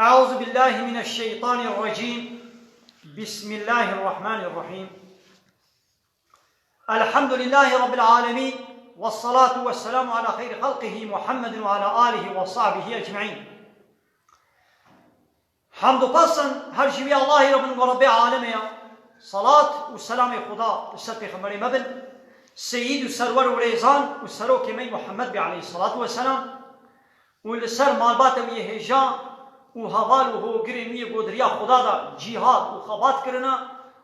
أعوذ بالله من الشيطان الرجيم. بسم الله الرحمن الرحيم. الحمد لله رب العالمين، والصلاة والسلام على خير خلقه محمد وعلى آله وصحبه أجمعين. حمد و پسند هر جوی الله رب و عالمه. صلاة و سلام خدا بسر پیغمبر مبن سید و سرور و ریزان و سروک می محمد علیه الصلاة والسلام و لسر مالبات و هجان و حوال و هوگری می گودریا خدا دا جهاد و خبات کرنا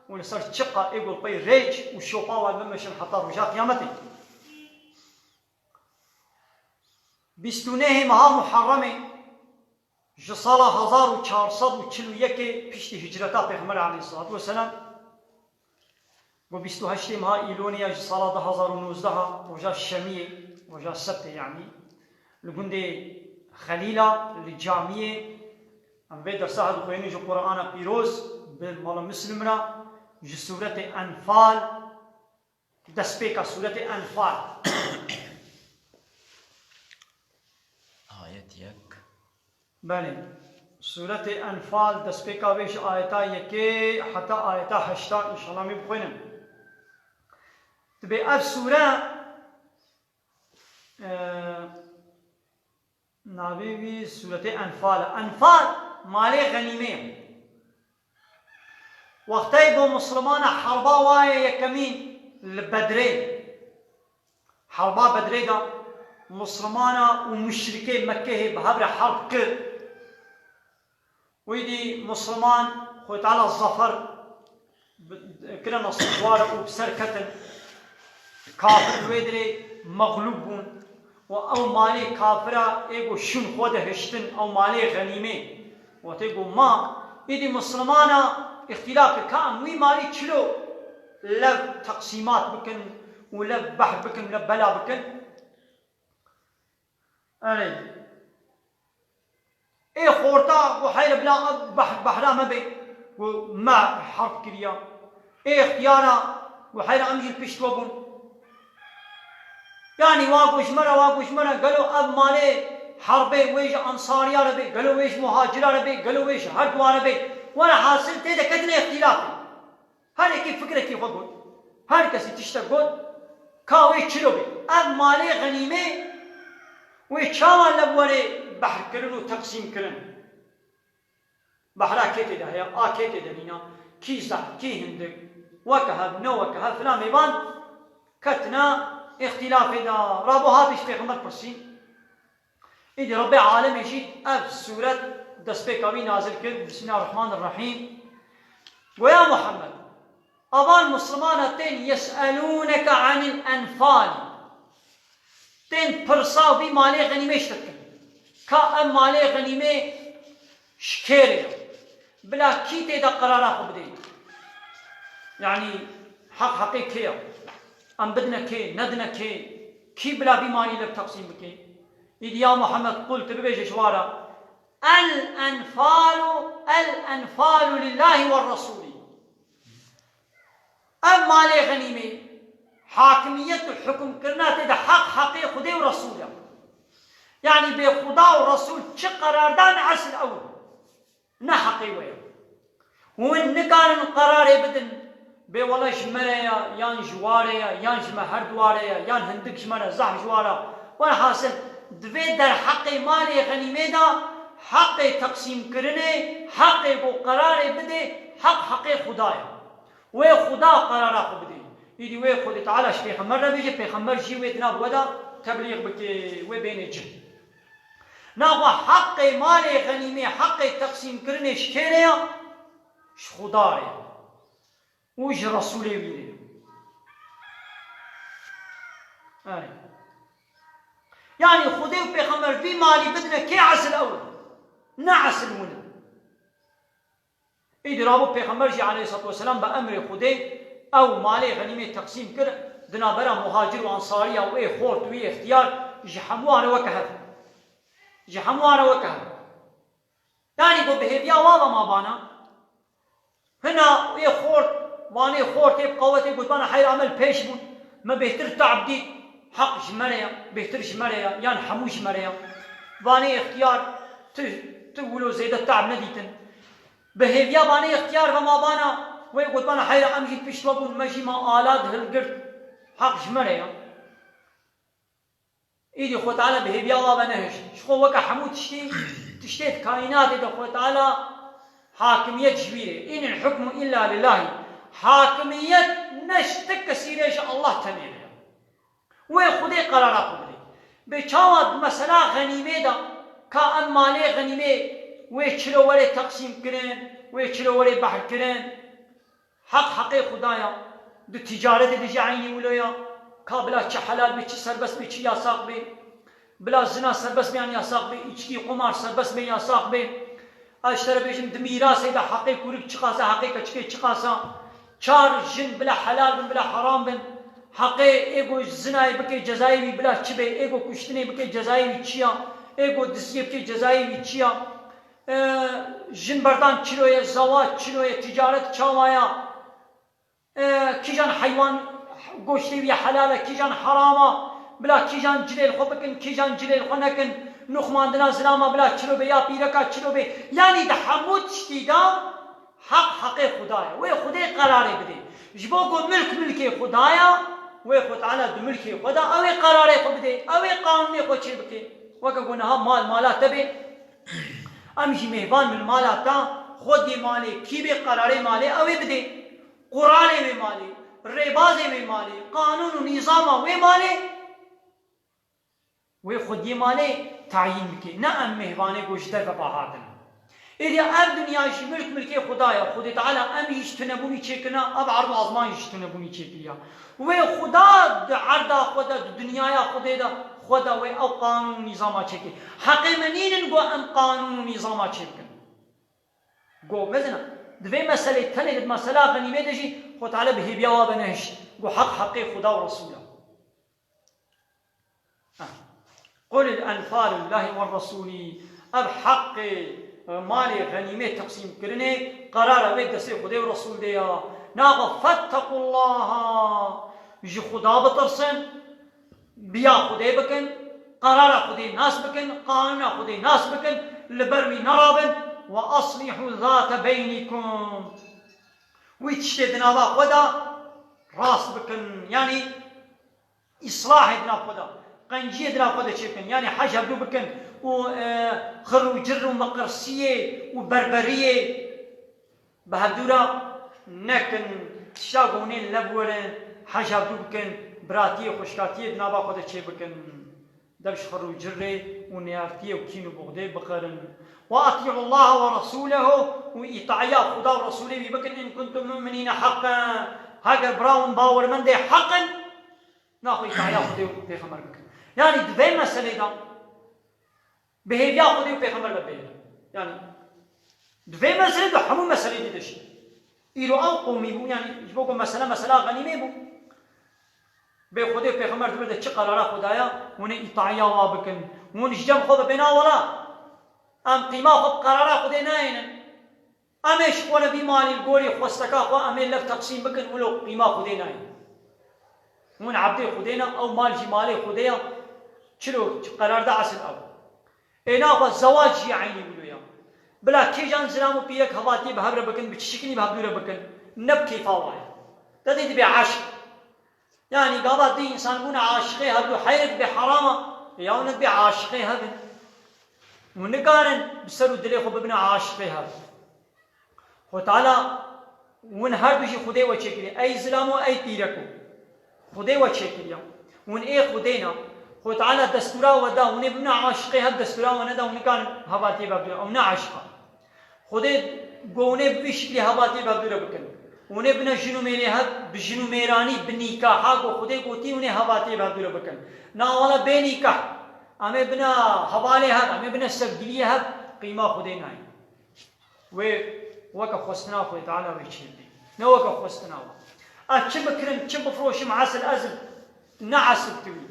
و لسر چقا ایگل پی ریج و شوپا و الممشن حتی رجا قیامتی. 29 ماه محرم سال 1441 پیش هجرتا پیغمبر علیه الصلاة والسلام و 28 ماه ایلونیا سال 2019 رجا شمیه رجا سبت يعني لگند خلیلا لجامعه ام به درس هذا خوینی جو قرآن پیروز به مال مسلم را جو سورت انفال دست کا سورت انفال آیت یک بله سورت انفال دست کا ویش آیتا یکی حتی آیتا 8 ان شاء الله می بخوینم. تبي اف سوره ناوی سورت انفال. انفال مال غنیمه وقتی با مسلمان حربا وای یکمین لبدره حربا بدره دا مسلمان و مشرکه مکه به حبر حرب کرد ویدی مسلمان خوی تعالی الظفر کرن الصفوار و بسر کتن کافر ویدره مغلوب بون و او مالی کافرا ایگو شون خود هشتن او مالی غنیمه و تیگو ما ایدی مسلمانا اختلاف کام وی مالی چلو لب تقسیمات بکن و لب بحر بکن لب بلا بکن اره ای خورتا و حیر بلا بحرا مبی و ما حرب کریا ای اختیارا و حیر امجل پشتو بون يعني واقوش مرة قالوا أب مالي حربي ويش أنصاري ربي قالوا ويش مهاجر ربي قالوا ويش هردوا ربي وأنا حاصل تيدا كدنا اختلافي هذا كيف فكرة كيف أقول هذا كسي تشتغل كاوي تشلوبي أب مالي غنيمة ويشاوان لبوري بحر كرن وتقسيم كرن بحرا كيتي ده يا كيتي ده نينا كي زح كي هندق وكهب نو وكهب فلان ميبان كتنا اختلاف دا رابو هاتش پیغمبر پرسین ایدی رب عالم يشيد اف سورة دست پیکاوی نازل کرد. بسم الله الرحمن الرحيم. ويا محمد أبان مسلمان تين يسألونك عن الأنفال تين پرساو بي مالي غنيمه شتكن كا ام مالي غنيمه شكيري بلا كي دا قرارا خبدي يعني حقي كيا ام بدنا كي ندنا كي بلا بيماني لك تقسيم بكي إذ يا محمد قلت ببيش شوارا الأنفال لله والرسول أم مالي غنيمة حاكمية الحكم كرنا تدا حقي خدي ورسوله يعني بخدا ورسول چه قرار دان عسل أول نحقي ويا وإن كان القرار بدن بي والله شمريا يان جواريا يان شما هردواريا يان هندك شمرا زح جوارا وانا حاصل دوی در حق مال غنیمه دا حق تقسیم کرنه حق بو قرار بده حق خدایا و خدا قرار خو بده ایدی و خود تعالی ش پیغمبر را بیجه پیغمبر جی و اتنا ودا تبلیغ بکه و بین جه نا حق مال غنیمه حق تقسیم کرنه شکره ش خدایا وش رسوله ویده يعني خدي وبيغمبر في مالي بدنا كي عسل أول نعسل ونا إيدي رابو بيغمبر جي عليه الصلاة والسلام بأمر خدي أو مالي غنيمة تقسيم كر دنا برا مهاجر وأنصاري أو إيه خورت وإيه اختيار جحموها وكهف يعني بو بهبيا واضا ما بانا هنا إيه خورت واني خورتي بقوتي قلت بانا حير عمل بيش بون ما بهتر تعبدي حق شمريا بهتر شمريا يعني حمو شمريا واني اختيار تقولوا زيادة تعب نديتن بهيفيا باني اختيار فما بانا ويقول بانا حيرا امشي بيشتوبون ماشي ما آلات هالقرد حق شمريا ايدي خو تعالى بهيفيا وابنهش شخو وكا حمود تشتيت كائنات ايدي خو تعالى حاكمية جبيرة إن الحكم إلا لله حاكمية نشتك سيريش الله تنينها ويخدي قرار قبلي بچاوات مسألة غنيمة دا كأن مالي غنيمة ويشلو وري تقسيم كرين ويشلو وري بحر كرين حق خدايا دو تجارة دي جعيني ولويا كابلا چه حلال بي چه سربس بي چه ياساق بي بلا زنا سربس بي ياساق بي اچكي قمار سربس بي ياساق بي اشترى بيجم دميراس إذا حقي كورك چقاسا حقي كچكي چقاسا چار جن بلا حلال بن بلا حرام بن حقي ايگو زناي بكي جزائي بلا چبه ايگو كشتني بكي جزائي چيا ايگو دسيه بكي جزائي چيا جن بردان چلوية زواج چلوية تجارت چاوايا كيجان حيوان گوشتي بي حلاله كيجان حراما بلا كيجان جليل خو بكن كيجان جليل خو نكن نخماندنا زلاما بلا چلو بي يا بيركا چلو بي يعني ده حمود شتيدا حق خدايا وي خدي قراري بدي جبوكو ملكي خدايا وي خد على ملكي خدا اوي قراري خو بدي اوي قانوني خو چي بكي وكا قلنا مالات تبي امشي مهبان من مالات تا خودي مالي كي بي قراري مالي اوي بدي قراني وي مالي ربازي وي مالي قانون ونظام وي مالي وي خودي مالي تعيين بكي نعم مهباني گوشتر بباهاتنا إذا أب دنيا ملك ملكي خدايا خدي تعالى أم يجتنبوني چكنا أب عرض آزمان يجتنبوني چكيا وي خدا عرضا خدا دنيا خدا دا خدا وي أو قانون نظام چكي حقي منين نقو أم قانون نظام چكن قو مثلا دوي مسألة تانية مسألة غنيمة دجي خد تعالى بهبيا وابنهش قو حقي خدا ورسوله قل الأنفال لله والرسول أب حق مالي غنيمة تقسيم كرني قرار ويك دسي خدي ورسول ديا ناغ فاتقوا الله جي خدا بترسن بيا خدي بكن قرار خدي ناس بكن قانون خدي ناس بكن لبروي نرابن وأصلحوا ذات بينكم ويتشتدنا با خدا راس بكن يعني إصلاح دنا خدا قنجية دنا خدا چكن يعني حاجة بدو بكن وخر وجر ومقرسية وبربرية بهدورا نكن تشاقونين لبورن حاجة بدو بكن براتية خوشكاتية دنا با خدا چه بكن دبش خر وجر ونيارتية وكينو بغدي بقرن وأطيعوا الله ورسوله وإطاعيا خدا ورسوله ببكن إن كنتم مؤمنين حقا هاجر براون باور من دي حقا ناخو إطاعيا خدا وبيخمر بكن يعني دبي مسألة دا بهيبيا خدا وبيخمر ببين يعني دبي مسألة دا حمو مسألة دي دشي إيرو أو قومي بو يعني جبوكو مسألة غنيمة بو بي خدا وبيخمر ببين چه قرارا خدايا وني إطاعيا وابكن ونججم خدا بنا ولا ام قيمة خب قرارا خدي ناين امش وانا بمالي القوري خوستكا خو امين لف تقسيم بكن ولو قيمة خدي ناين من عبدي خدينا او مال جمالي خديا شلو قرار دا عسل او اينا خو الزواج يعيني بلويا بلا كيجان زلامو بيك هواتي بهبر بكن بتشكني بهبدور بكن نبكي فاوايا تدي تبي عاشق يعني قابا دي انسان بونا عاشقي هبدو حيرك بحرامه يا ونبي عاشقي هبدو ونقارن بسرو دلي خو ببنا عاشقي هذا خو تعالى ون هر بشي خدي وچكري اي زلامو اي تيركو خدي وچكري ون اي خدينا خو تعالى دستورا ودا ون ببنا عاشقي هذا دستورا وندا ون كان هواتي بابدو او عاشقا خدي گونه بشكل هواتي بابدو بكن ون بنا جنو ميري هذا بجنو ميراني بنيكاحا خو خدي قوتي ون هواتي بابدو بكن نا ولا بنيكاح امي بنا حوالي هذا امي بنا سجليه هذا قيمه خدينا وكا خوستنا خو تعالى ويشيلي نو وكا خوستنا اتش بكرن تش بفروش معسل ازل نعس بتوي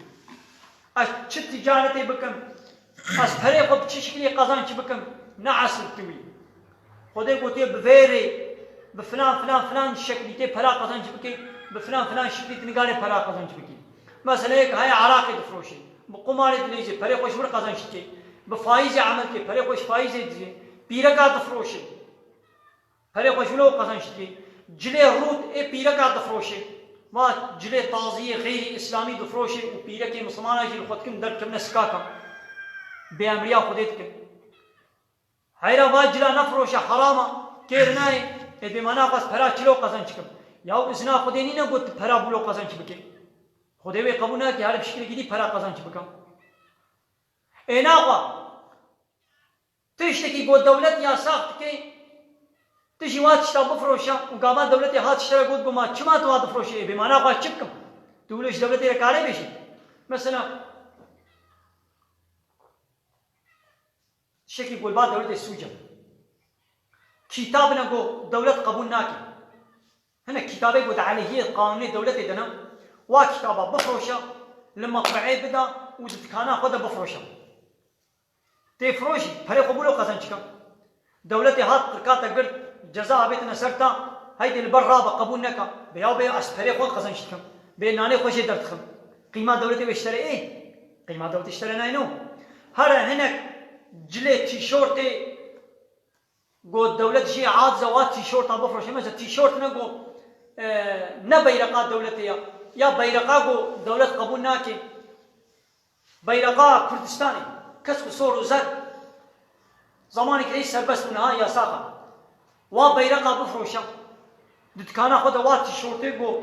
اتش تجارتي بكم اس فريق بتشكلي قزان بكم نعس بتوي خدي قوتي بفيري بفلان فلان فلان شكليتي فرا قزان بكي بفلان فلان شكليتي نقالي فرا قزان بكي مثلا هيك هاي عراقي تفروشي بقماري تليجي فريق وش مر قزان شتي بفایز عمل که پره خوش فایز دیگه پیرکا دفروشه پره خوش ولو قزنش دیگه جلی رود پیرکا دفروشه و جلی تازیه غیر اسلامی دفروشه و پیرکی مسلمان جل خود کن در کم نسکاکا به امریا خودت کن حیرا و جلا نفروشه حراما کرنای بمانا قص پرا چلو قزنش کن یا ازنا خودی نی نگوت پرا بلو قزنش بکن خودی وی قبول نه که هر بشکلی گیری پرا قزنش بکن ایناقا تشتكي قول دولت يا ساختكي تجي وات شتا بفروشا وقامات دولتي هات اشترى قول قوما چما تو هات بفروشي بمعنى قوات شبكم تقولوش دولتي ركالي بيشي مثلا شكي قول بعد دولتي السوجة كتابنا قول دولت قبول ناكي هنا كتابي قول عليه قانوني دولتي دنا وكتابة بفروشا لما طبعي بدا ودتكانا خدا بفروشا تفروشي پره قبول قزن چکم دولت هات ترکات اگر جزا بیت نسرتا هيدي البرا بقبول نکا بياو بي اسپره خود قزن چکم به نانه خوش درد خم قیمه دولت بشتري ايه قیمه دولت اشتري ناينو هر هناك جلي تي شورت قو دولت جي عاد زوات تي شورت بفروشي مثلا تي شورت نگو نه بيرقا دولتيا يا بيرقا قو دولت قبول ناكي بيرقا كردستاني كسب صور وزر زمانك ليش سربست منها يا ساقا وا بيرقا بفروشا دكانا خد وات تيشورتي جو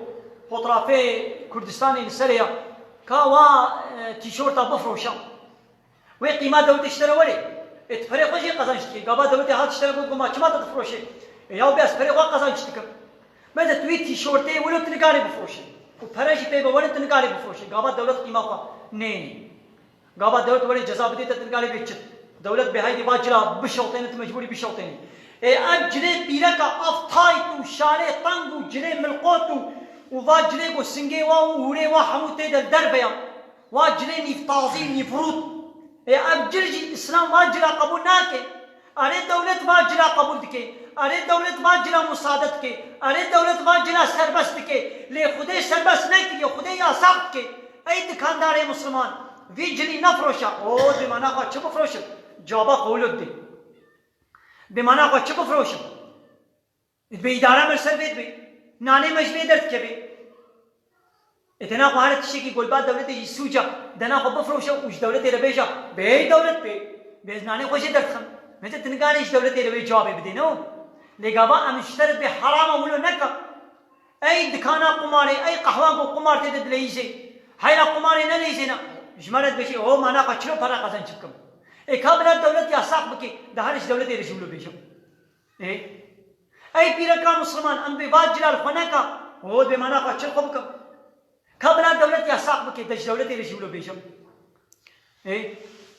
فوترافي كردستاني نسريا كا وا تيشورتا بفروشا وي قيمه دولت اشترى ولي اتفرق وجي قزنشتي قبا دولتي هات اشترى قول ما كما تفروشي يا بس فرق قزنشتك ماذا توي تيشورتي ولو تنقاري بفروشي وفرشي بيبا ولا تنقاري بفروشي قبا دولت قيمه نيني قابا دولت ولي جزا بديت تنقالي بيتشت دولت بهاي دي باجرا بشوطين انت مجبوري بشوطين اي اجري بيركا افتايتو شالي طنقو جري ملقوتو وفاجري كو سنجي ووري وحمو تيدا الدربيا واجري نفتازي نفروت اي ابجرجي اسلام واجرا قبول ناكي اري دولت واجرا قبول دكي اري دولت واجرا مساعدتك اري دولت واجرا سربستك لي خدي سربست نكي يا خدي يا ساقتك اي دكاندار مسلمان ويجري نفروشا او بمعنى قا چه بفروشم جوابا قولت دي بمعنى قا چه بفروشم به اداره مرسل بيت بي نانه مجبه درد كبي اتنا قهارة تشكي قول بعد دولت يسوجا دنا خو بفروشا وش دولت ربيجا به دولت بي بيز نانه خوش درد خم متى تنقانيش دولت ربي جواب بدينو لقابا امشترد بحرام ولو نكا اي دكانا قماري اي قهوان قمار تدد ليزي هاي قماري نليزينا جمالت بشي هو مانا قچلو فرا قزن چکم اي كابلا دولت يا ساق بكي دهارش دولت رجولو بيشو اي بيركا مسلمان ام بواجل الخناكا هو بمانا قچل خبكم كابلا دولت يا ساق بكي دش دولت رجولو بيشو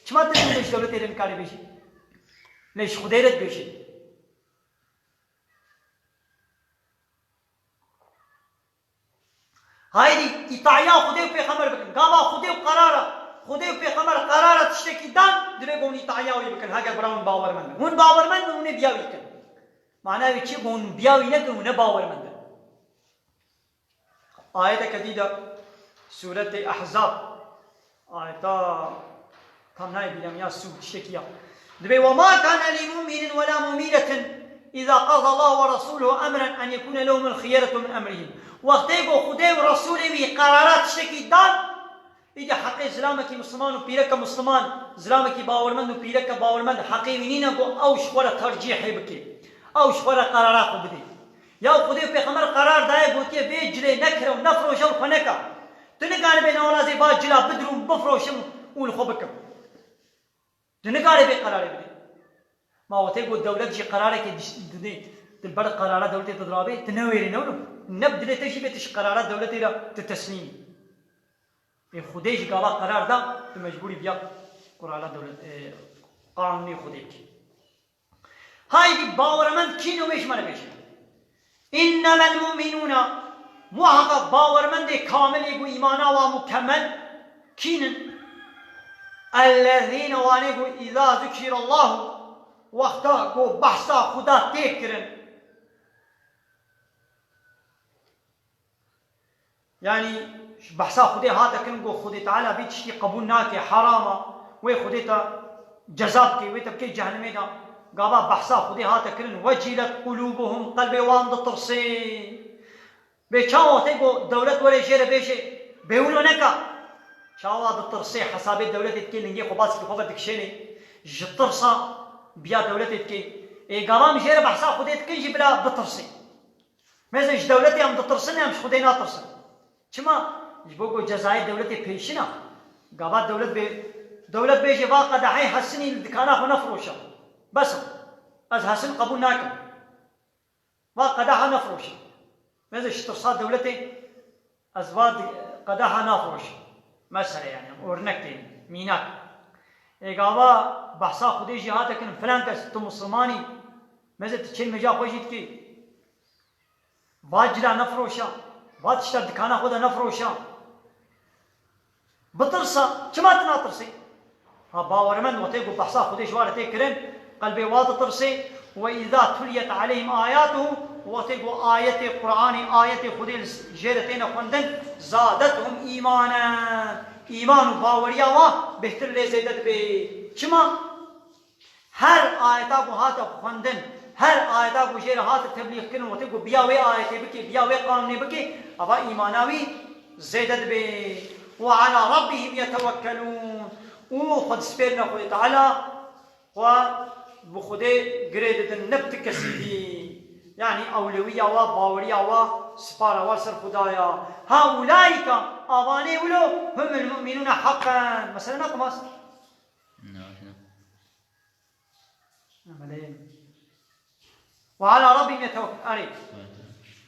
چما دش دولت رنكاري بيشي ليش خديرت بيشي هايدي إطاعيا خديو في خمر بكن قاما خديو قرارة خديو في خمر قرارة تشتكي دان دريقون إطاعيا ويبكن هاجر براون باور من هون باور من هون بياوي كن معناه يشي هون بياوي نكن هون باور من آية كديدة سورة أحزاب آية كم ناي بيلم يا سورة تشتكيا دبي وما كان لمؤمن ولا مؤمنة إذا قضى الله ورسوله أمرا أن يكون لهم الخيرة من أمرهم وقتی کو خدای و رسول وی قرارات شکی داد ایجا حق اسلام کی مسلمان و پیرک مسلمان اسلام کی باورمند و پیرک باورمند حقی وینینا کو او شورا ترجیح بکی او شورا قرارات بده یا خدای پیغمبر قرار دای گوتی به جلی نکرو نفروشم خنکا تنگار به نوازی با جلا بدرو بفروشم اون خوبکم تنگار به قرار بده ما وقتی کو دولت جی قراره کی دنی البلد قرارات دولتي تضرابي تنويري نولو نبدل تجي بتش قرارات دولتي لا تتسليم خديج قال قرار ده مجبوري بيا قرارات دولت قانوني خديج هاي دي باورمند كينو مش مره بيش انما المؤمنون محقق باورمند كامل يقول ايمانا ومكمل كينن الذين وانيقوا اذا ذكر الله وقتا کو بحثا خدا تكرن يعني بحثا خدي هذا كن خدي تعالى بيتشتي قبول ناكي حرامة وي خديتا جزاب كي ويتبكي جهنمي دا قابا بحثا خدي هاتا كرن وجلت قلوبهم قلبي وان دطرسي بيشاو تيقو دولت ولا جير بيشي بيقولوا نكا شاوا دطرسي حساب الدولة تكي لنجي خباس كي خبا دكشيني جطرسا بيا دولة تكي اي قابا مجير بحثا خدي تكي بلا بطرسي مثلا ايش دولتي ام دطرسني امش خدي ناطرسن كما يجبوكو جزائر دولتي بيشنا قابا دولت بيجي واقع دحين حسني الدكانات ونفروشة بس از حسن قبول ناكم وقداها نفروشة ماذا اشترصات دولتي ازواد قداها نفروشة مثلا يعني ورنكتين ميناك ايقابا بحثا خدي جهاتك ان فلان كس تو مسلماني ماذا تشيل مجا خوشيت كي واجلا نفروشة واد اشتر دكانا خدا نفروشة بطرسا كما تناطرسي ها باورمن وتيقو بحثا خدي جوارتي كرن قلبي واضح ترسي وإذا تليت عليهم آياته وتيقو آية القرآن آية خدي جيرتين خندن زادتهم إيمانا إيمان باوريا بهتر لي زيدت بي كما هر آية ابو هاتا خندن هر آية ابو جير هاتا تبليغ كرن وتيقو بياوي آية بكي بياوي قانون بكي أبا إيماناوي زيدت بي وعلى ربهم يتوكلون وخد سبيرنا خدي تعالى وبخدي قريدة النبت كسيدي يعني أولوية وباورية وسبارة وسر خدايا هؤلاء أباني ولو هم المؤمنون حقا مثلا نقمص وعلى ربهم يتوكل أريد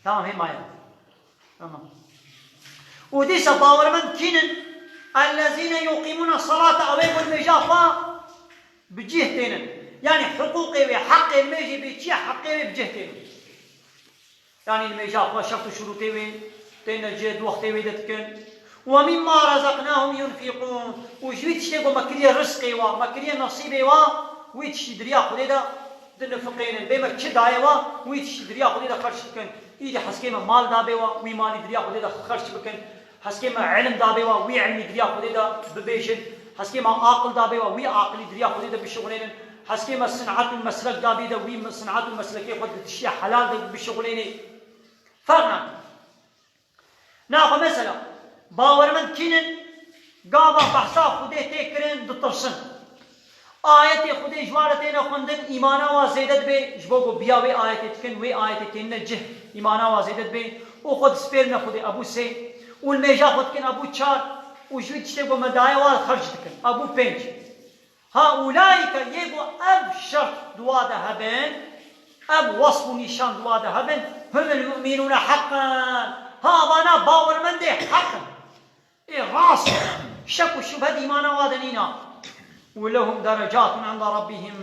تمام هي مايا تمام وديس باور من كينن الذين يقيمون الصلاة أويق المجافة بجهتين يعني حقوقي وحقي الميجي بيجي حقي بجهتين يعني المجافة شرط شروطي وين تين جد وقتي ويدتكن ومما رزقناهم ينفقون وجويت شتيقو مكرية رزقي ومكرية نصيبي ويتشي دريا خديدا دن فقين بيما تشداي ويتشي دريا خديدا خرج بكن إيدي حسكيما مال دابي وي مالي دريا خديدا خرج بكن حسكيما علم دابي وي علمي دريا خديدا ببيجن حسكيما عاقل دابي وي عاقلي دريا خديدا بشغلين حسكيما صنعات المسلك دابي دا وي صنعات المسلكي خد تشي حلال بشغلين فرنا ناخذ مثلا باور من كينن قابا بحثا خدي تكرن دترسن آية خدي جوارتين خندن إيمانا وزيدت بي جبوكو بياوي آية تكن وي آية تكن نجه إيمانا وزيدت بي وخد سبيرنا خدي أبو سي والميجا خد كن أبو تشار وجويت تشتغو مدايا والخرج تكن أبو بنج هؤلاء يجو أب شرط دوادا هبن أب وصف نشان دوادا هبن هم المؤمنون حقا هذا باور من ده حقا إيه راس شك وشبهة إيمانا وادنينا ولهم درجات عند ربهم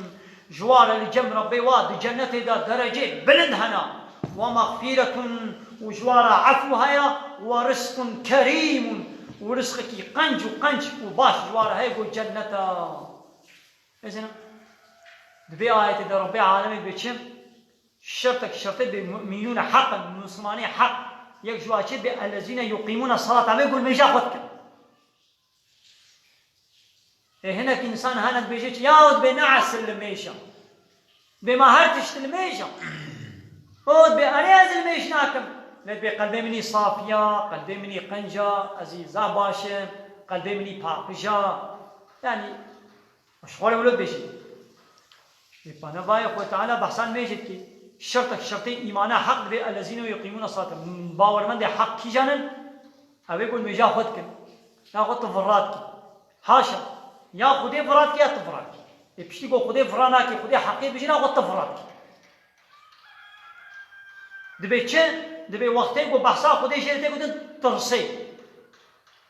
جوار الجم ربي واد جنة دا درجة بلند هنا ومغفرة وجوار عفوها ورزق كريم ورزقك قنج وقنج وباش جوار هيقو جنة إذن دبي آية دا ربي عالمي بيتشم شرط بالمؤمنون حقا المسلمانين حق يكجوا شيء الذين يقيمون الصلاة عم يقول ميجا خدك هناك إنسان هناك بيجيش ياود بنعس الميشا بمهارتش الميشا هود بأرياز الميشناكم نبي قلبي مني صافية قلبي مني قنجة عزيزة باشا قلبي مني باقجة يعني مش خالي ولد بيجي يبقى نبايا أخوة تعالى بحسان ميجد كي شرطين إيمانا حق بي الذين يقيمون الصلاة باور من دي حق كي جانن أو يقول ميجا خدك ناخد تفراتك حاشا يا خدي فراتك يا تفراتك يبشتي قو خدي فراناك خدي حقي بيجي ناخد تفراتك دبي تشن دبي وقتين قو بحثا خدي جيرتي قو ترسي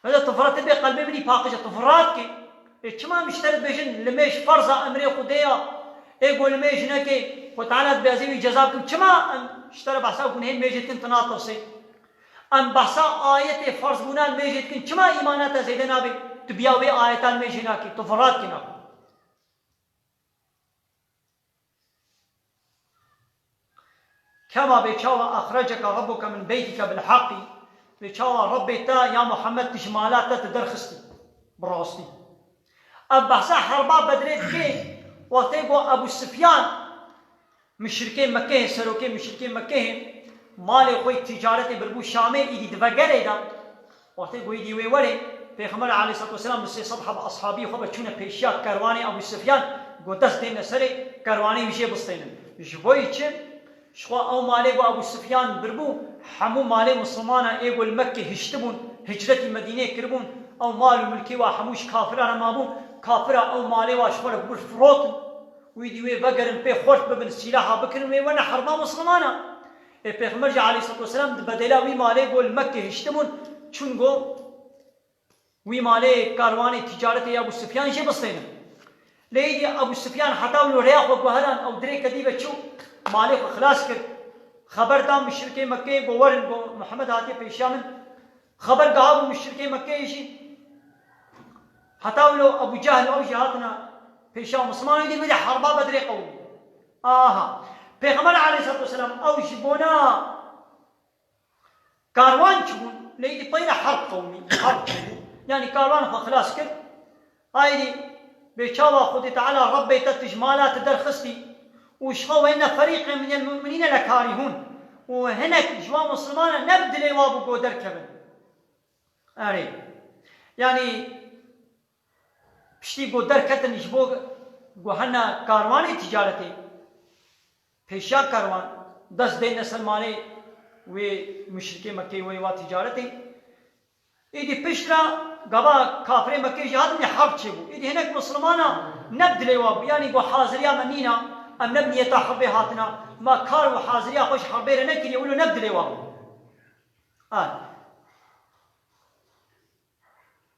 هذا تفرات بي قلبي مني باقجة تفراتك كما مشترط بيجن لميش فرزة أمري خديا يقول ميش نكي وتعالى بيازيوي جزاكم كما اشترى بحثا كن هين ميجتكن تناطرسي ام بحثا آية فرض بنان ميجتكن كما إيمانات زيدنا بي تبياوي آيتان ميجناكي تفرات كنا كما بيشاوى أخرجك ربك من بيتك بالحق بيشاوى ربي تا يا محمد تشمالات تدرخستي براستي اب بحثا حربا بدريت كي وقت گو ابو سفيان مشركين مكه سروكي مشركين مكه مال خوي تجارت بربو شامي ايدي دفگره دا وقت گو ايدي وي وري پیغمبر علیه الصلاه والسلام بس صحاب اصحابي خو بچونه پیشیا کاروانی ابو سفیان گو دست دین سره کاروانی میشه بستینن جوی چه شو او مالی گو ابو سفیان بربو حمو مالی مسلمانا ایگو مکه هشتبون هجرت مدینه کربون او مال ملکی و حموش کافران مابون کافر او مالی و شور بر فروت ویدی وی بگرن پی خورت ببن سلاح بکرن وی ون حربا مسلمانا پیغمبر علیه الصلاه والسلام بدلا وی مالی گو مکه هشتبون چون گو وی مالی کاروانی تجارت ابو سفیان جه بستینن لیدی ابو سفیان حتی ولو ریاخ و گوهران او دری کدیبه چو مالی خلاص کرد خبر دام مشرکین مکه گو ورن گو محمد آتی پیشامن خبر گاهو مشرکین مکه ایشی حتی ولو ابو جهل او جهاتنا پیشام مسلمان دی بده حربا بدری قومی پیغمبر علیه الصلاه والسلام او جبونا کاروان چبون لیدی پاینا حرب قومی حرب يعني كاروان خلاص كر هايدي بيشاوا خدي تعالى ربي تتجمالات درخستي وشخوا إن فريق من المؤمنين لكارهون وهناك جوا مسلمان نبدل وابو قدر كبن أري يعني بشتي قدر كتن يجبو جوهنا كارواني تجارتي پیشا کاروان دس دين نسل مالي ومشركي مكي ويوا تجارتي إيدي بشرا قبا كافرين مكي جهاد من حرب تشيبو إيدي هناك مسلمانا نبدل واب يعني قو حاضريا منينا أم نبني يتحربي هاتنا ما كار وحاضريا خوش حربي لنكر يقولوا نبدل واب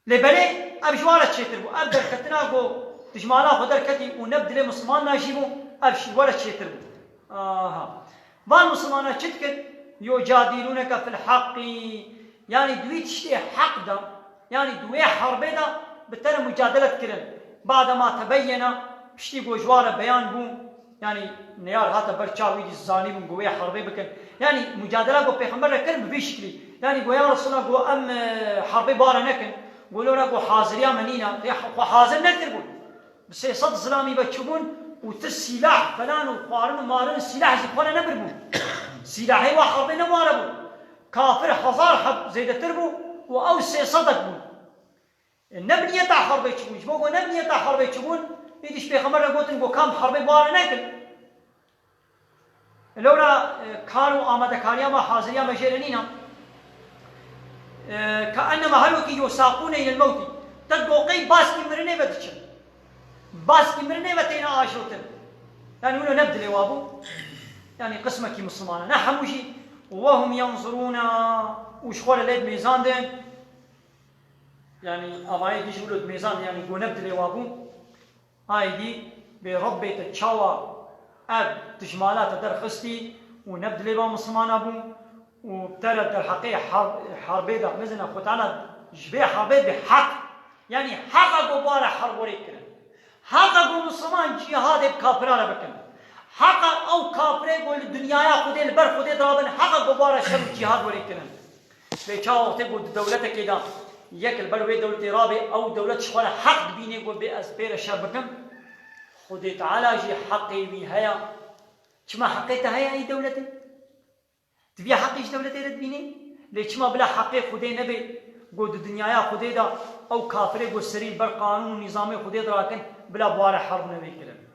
لبلي أبجوارة تشيتر بو أبدر كتنا قو تجمالا خدر كتي ونبدل مسلمان ناجيبو أبجوارة تشيتر بو بان مسلمانا تشتكر يجادلونك في الحق يعني دوي تشتي حق ده يعني دوي حربي ده بتر مجادلة كرن بعد ما تبين بشتي جوار بيان بو يعني نيار هذا برشاوي دي الزاني بو جوي حربي بكن يعني مجادلة جو بيغمبر كرن بشكلي يعني جو يا رسول الله جو ام حربي بارا نكن قولوا لنا جو حاضريا منينا جو حاضر نتربون بس صد ظلامي بتشوفون وتسلاح فلان وقارن ومارن السلاح زكوانا نبربون سلاحي وحربي نماربون كافر حصار حب زيد تربو واو صدق بون نبني تاع حرب يشبون جبوكو نبني تاع حرب يشبون يديش بيغمبر قوتن جو كام حرب بار ناكل لولا كانوا آمده كاريا ما حاضريا ما جيرانينا كأنما هلوكي يساقون إلى الموت تدقوقي باسكي مرني بدتش باسكي مرني بتينا عاشوتن يعني ولو نبدل وابو يعني قسمك مسلمانا نحموشي وهم ينظرون وشخور ليد ميزان دين يعني أبايد ديش ولد ميزان يعني قو نبدل وابو هاي دي بربي تتشاوى أب تجمالات درخستي ونبدل با مسلمان أبو وبترد الحقيقة حربي دا مزنا خوتانا جبه حربي بحق يعني حق قبارة حرب وريكنا حق قو مسلمان جهاد بكافران بكنا حق او كافر قول الدنيا خودي البر خودي درابن حق قبارة شب جهاد وريكنا بيشاو وقت قول دولتك كده يك البر دولة رابع او دولة شوال حق بيني قول بأسبير شبكم خودي تعالى جي حقي بيهايا كما حقيتها هي اي دولة تبي حقي ايش دولة رد بيني ليش ما بلا حقي خودي نبي قول الدنيا خودي دا او كافر قول سري البر قانون نظامي خودي دراكن بلا بوار حرب نبي كلام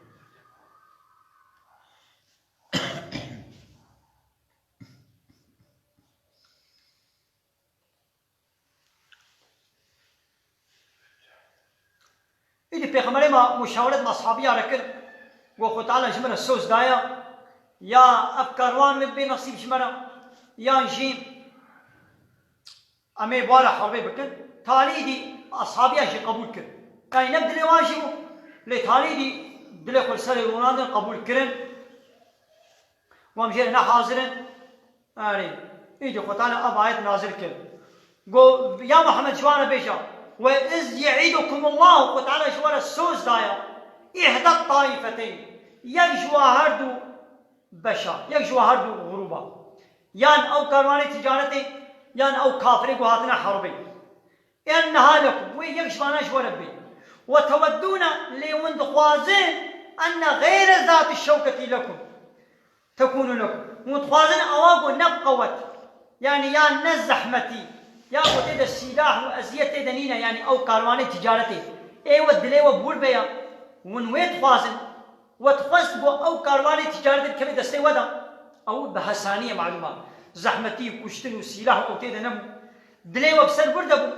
إذا بيغمري ما مشاورة مع أصحابي ركن وخو تعالى جمرة السوس دايا يا أفكاروان من بين نصيب جمرة يا نجيم أمي بوارا حربي بكن تالي دي أصحابي أجي قبول كر يعني نبدل واجبه لتالي دي دلي خل سري رونادن قبول كرن وامجير هنا حاضرن أري إذا خو تعالى أب آيات نازل كر قو يا محمد جوانا بيجا وإذ يعيدكم الله وتعالى جوار السوز دايا إحدى الطائفتين يجوا هردو بشا يجوا هردو غروبا يان أو كارواني تجارتي يان أو كافري قهاتنا حربي إنها لكم ويجوانا جوار بي وتودون ليوند خوازين أن غير ذات الشوكة لكم تكون لكم وتخوازن أواقو نبقوت يعني يا نزحمتي يا قتيد السلاح وأزيتي دنينا يعني أو كارواني تجارتي ايوه دليوه بول بيا ونويت خوازن وتخوزت بو أو كارواني تجارتي كمي دستي ودا أو بحسانية معلومات زحمتي وكشتن وسلاح وقتيد نمو دليوه بسر بردبو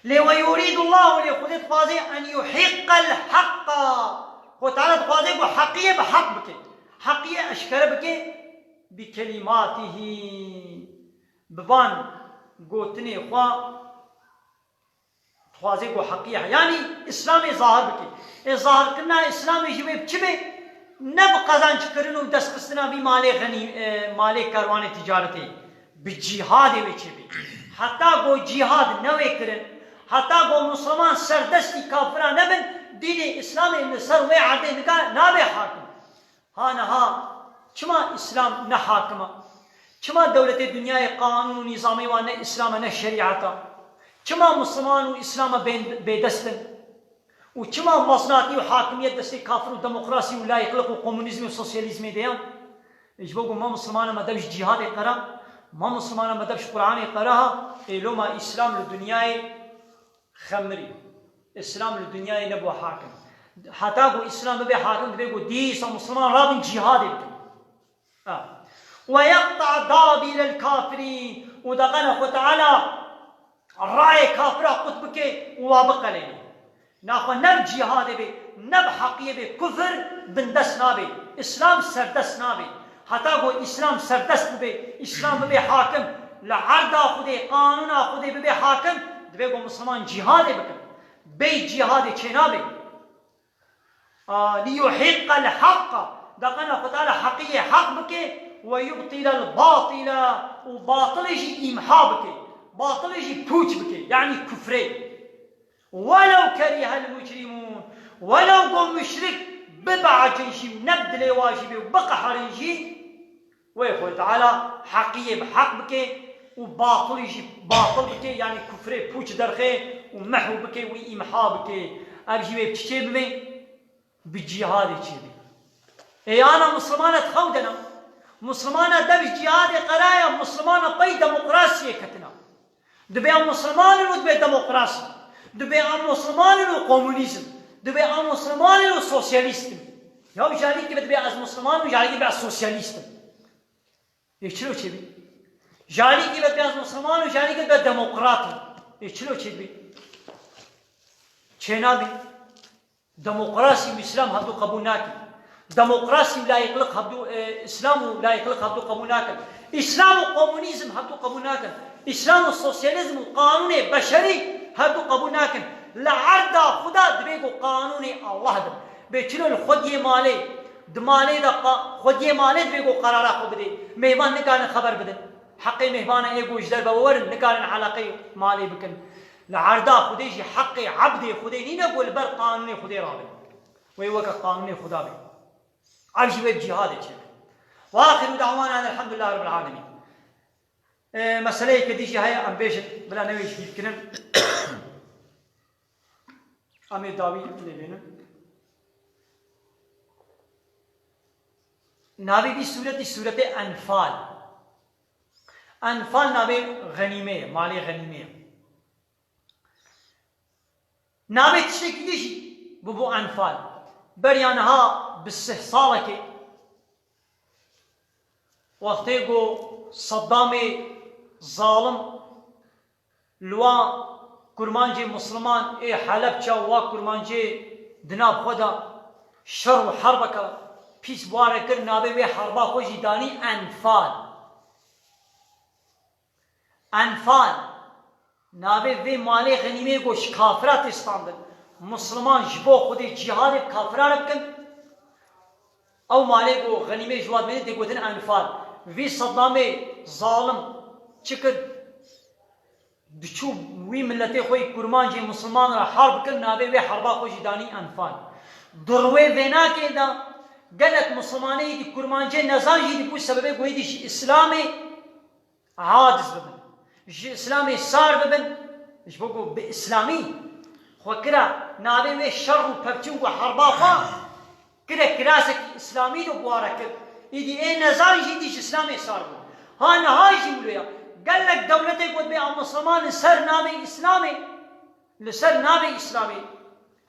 ويريد الله لخذ خوازي أن يحق الحق وتعالى خوازي بو حقية بحق بك حقية أشكر بك بكلماته ببان قوتني خوازي بو حقية يعني إسلامي ظاهر بك ظاهر كنا إسلامي جواب چبه نب قزان چكرنو دست قستنا بي مالي كاروان تجارتي بالجهاد وچبه حتى قو جهاد نوي کرن حتى قو مسلمان سردستی کافران نبن دين إسلامي من سر وي عرده نابي حاكم ها چما إسلام نحاكمه چما دولة الدنيا قانون ونظامي وانا إسلام نه شريعتا چما مسلمان وإسلام بيدستن وچما مصنعتي وحاكمية دستي كافر وديمقراطي ولا يقلق وكومونيزم وسوسياليزم ديان يجبوكم ما مسلمان ما دبش جهاد يقرأ ما مسلمان ما دبش قرآن يقرأها إلو ما إسلام للدنيا خمري إسلام للدنيا نبو حاكم حتى قو إسلام ببي حاكم بيقو ديس ومسلمان رابن جهاد يبتو ويقطع دابر الكافرين ودغنا تعالى الرأي كافرة قطبك وابق لنا ناخو نب جهاد بي نب حقية بي كفر بندس نابي إسلام سردس نابي حتى قو إسلام سردس بي إسلام ببي حاكم لعرض خودي قانون خودي ببي حاكم دبيقو مسلمان جهاد بكم بي جهاد چنابي ليحق الحق دقنا تعالى حقية حق بك ويبطل الباطل وباطل يجي إمحا بك باطل يجي بوج بك يعني كفري ولو كره المجرمون ولو قم مشرك ببع جنشي نبدل واجبي وبقى حرنجي ويقول تعالى حقية بحق بك وباطل يجي باطل بك يعني كفري بوج درخي ومحو بك وإمحا بك أرجي بتشي بمي بالجهاد تشي اي انا مسلمانة تخودنا مسلمانة دبش جهاد قرايا مسلمانة بي ديمقراطية كتنا دبي مسلمان ودبي ديمقراطية دبي مسلمان وكومونيزم دبي مسلمان وسوسياليستم يا جاري كي دبي از مسلمان وجاري كي از سوسياليستم يشلو تشبي جاري كي دبي از مسلمان وجاري كي ديمقراطي يشلو تشبي چنابي ديمقراطي الاسلام هذو قبول ناكي ديمقراطي لا يقلق هبدو اسلام لا يقلق هبدو قبول ناكن اسلام وكومونيزم هبدو قبول ناكن اسلام والسوسياليزم وقانون بشري هبدو قبول ناكن لعرض خدا دبيقو قانون الله دب بيچلو الخدي مالي دمالي دا خدي مالي دبيقو قرار خو بدي مهمان نكان خبر بدن حقي مهمان ايغو جدر باور نكان علاقه مالي بكن لعرض خدي جي حقي عبدي خدي ني نقول بر قانون خدي رابي ويوك قانون خدا بي عايش بجهاد واخر دعوانا ان الحمد لله رب العالمين مسألة كديشي هاي عم بيجن بلا نويش يمكن امير داوي لبنان نابي بي سورة أنفال نابي غنيمة مالي غنيمة نابي تشتي كديشي ببو أنفال بريانها بالسحصالة وقتيقو صدام ظالم لوا كرمانجي مسلمان اي حلب چاوا كرمانجي دناب خدا شر وحربك بيس بواركر نابي بي حربا خوشي داني أنفال نابي بي مالي غنيمه گوش كافرات استاندن مسلمان جبو خودي جهاد كافران بكن او مالي گو غنيمه جواد مدي دي گوتن أنفال في صدام ظالم چكر دچو وی ملتي خوي كرمانجي مسلمان را حرب كن نابي بي حربا خوشي داني أنفال دروي وينا كده قالت مسلماني دي كرمانجي نزانجي دي بو سببه گوي دي اسلامي عاجز ببن اسلامي صار ببن ايش بقول باسلامي خو كرا نابي وي شر وببتشن وحربا خا كرا كراسك اسلامي دو بوارك يدي اي نزار يجي اسلامي صار ها نهاجي ملويا قال لك دولتك قد بي مسلمان سر نابي اسلامي لسر نابي اسلامي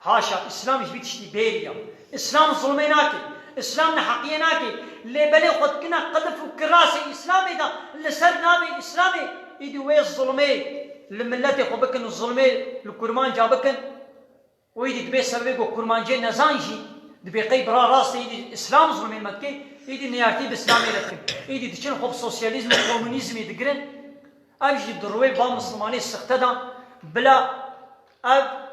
هاشا اسلام ايش بتشتي بيريا اسلام ظلميناك اسلام نحقيناك اللي بلي خد كنا قذف وكراسي اسلامي دا لسر نابي اسلامي يدي وي الظلمي الملتي خو بكن الظلمي الكرمان جابكن ويدي دبي سببك كرمان جي نزانجي دبي قيب را راس يدي اسلام ظلمي المكي يدي نيارتي باسلامي لكن يدي تشن خو سوسياليزم وكومونيزم يدقرن اجي دروي با مسلماني سختدا بلا اب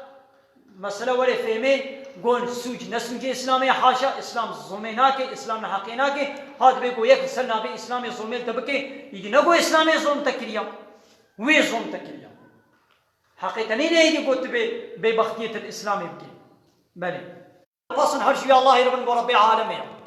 مسألة ولا فهمي قول سوج نسوج اسلامي حاشا اسلام ظلميناك اسلام حقيناك هاد بيقول يك سنة بي اسلامي ظلمي تبكي يجي نقول اسلامي ظلم تكريا وي ظلم تكريا حقيقة نين يجي قلت ببختية الاسلام يبكي بلي فصل هرشي الله رب العالمين